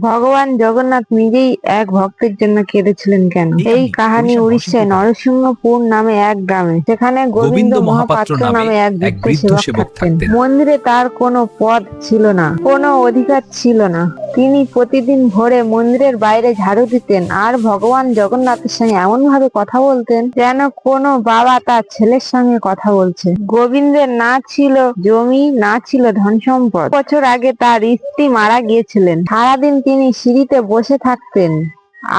ভগবান জগন্নাথ নিজেই এক ভক্তের জন্য কেঁদেছিলেন কেন? এই কাহিনী উড়িষ্যায় নরসিংহপুর নামে এক গ্রামে। সেখানে গোবিন্দ মহাপাত্র নামে এক বৃদ্ধ সেবক থাকতেন। মন্দিরে তার কোনো পদ ছিল না, কোনো অধিকার ছিল না। তিনি প্রতিদিন ভোরে মন্দিরের বাইরে ঝাড়ু দিতেন আর ভগবান জগন্নাথের সঙ্গে এমন ভাবে কথা বলতেন যেন কোনো বাবা তার ছেলের সঙ্গে কথা বলছে। গোবিন্দের না ছিল জমি, না ছিল ধন সম্পদ। বছর আগে তার স্ত্রী মারা গিয়েছিলেন। সারাদিন তিনি সিঁড়িতে বসে থাকতেন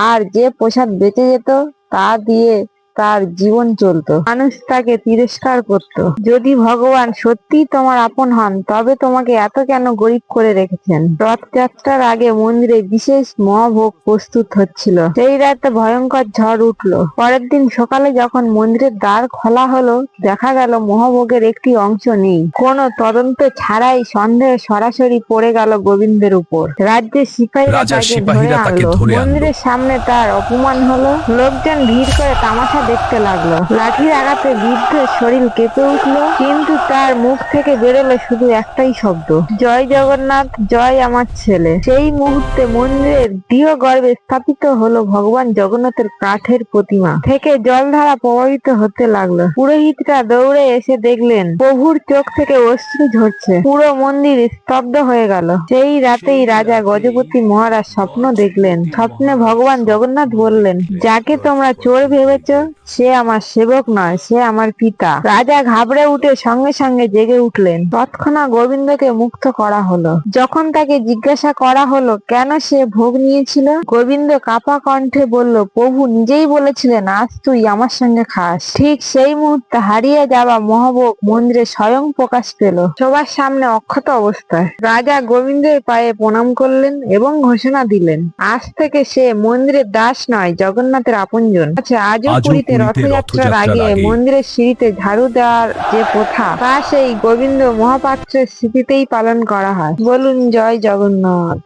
আর যে প্রসাদ বেঁচে যেত তা দিয়ে তার জীবন চলতো। মানুষ তাকে তিরস্কার করত। যদি ভগবান সত্যি তোমার আপন হন তবে তোমাকে এত কেন গরিব করে রেখেছেন? রথযাত্রার আগে মন্দিরে বিশেষ মহাভোগ প্রস্তুত হচ্ছিল। সেই রাতে ভয়ঙ্কর ঝড় উঠলো। পরের দিন সকালে যখন মন্দিরের দ্বার খোলা হলো, দেখা গেল মহাভোগের একটি অংশ নেই। কোনো তদন্ত ছাড়াই সন্দেহ সরাসরি পড়ে গেল গোবিন্দের উপর। রাজ্যের সিপাহীরা তাকে ধরে আনলো। মন্দিরের সামনে তার অপমান হলো। লোকজন ভিড় করে তামাশা দেখতে লাগলো। লাঠির আঘাতে বৃদ্ধের শরীর কেঁপে উঠলো, কিন্তু তার মুখ থেকে বেরোলো শুধু একটাই শব্দ, জয় জগন্নাথ, জয় আমার ছেলে। সেই মুহূর্তে মন্দিরের দৃঢ় গর্ভে স্থাপিত হলো ভগবান জগন্নাথের কাঠের প্রতিমা থেকে জলধারা প্রবাহিত হতে লাগলো। পুরোহিতরা দৌড়ে এসে দেখলেন প্রভুর চোখ থেকে অশ্রু ঝরছে। পুরো মন্দির স্তব্ধ হয়ে গেল। সেই রাতেই রাজা গজপতি মহারাজ স্বপ্ন দেখলেন। স্বপ্নে ভগবান জগন্নাথ বললেন, যাকে তোমরা চোর ভেবেছ সে আমার সেবক নয়, সে আমার পিতা। রাজা ঘাবড়ে উঠে সঙ্গে সঙ্গে জেগে উঠলেন। তৎক্ষণাৎ গোবিন্দকে মুক্ত করা হলো। যখন তাকে জিজ্ঞাসা করা হলো কেন সে ভোগ নিয়েছিল, গোবিন্দ কাঁপা কণ্ঠে বলল, প্রভু নিজেই বলেছিলেন আজ তুই আমার সঙ্গে খাস। ঠিক সেই মুহূর্তে হারিয়ে যাওয়া মহাভোগ মন্দিরে স্বয়ং প্রকাশ পেল, সবার সামনে অক্ষত অবস্থায়। রাজা গোবিন্দের পায়ে প্রণাম করলেন এবং ঘোষণা দিলেন, আজ থেকে সে মন্দিরের দাস নয়, জগন্নাথের আপনজন। আচ্ছা, আজও পুরীতে রথযাত্রার আগে মন্দিরের সিঁড়িতে ঝাড়ু দেওয়ার যে প্রথা, তা সেই গোবিন্দ মহাপাত্রের স্মৃতিতেই পালন করা হয়। বলুন জয় জগন্নাথ।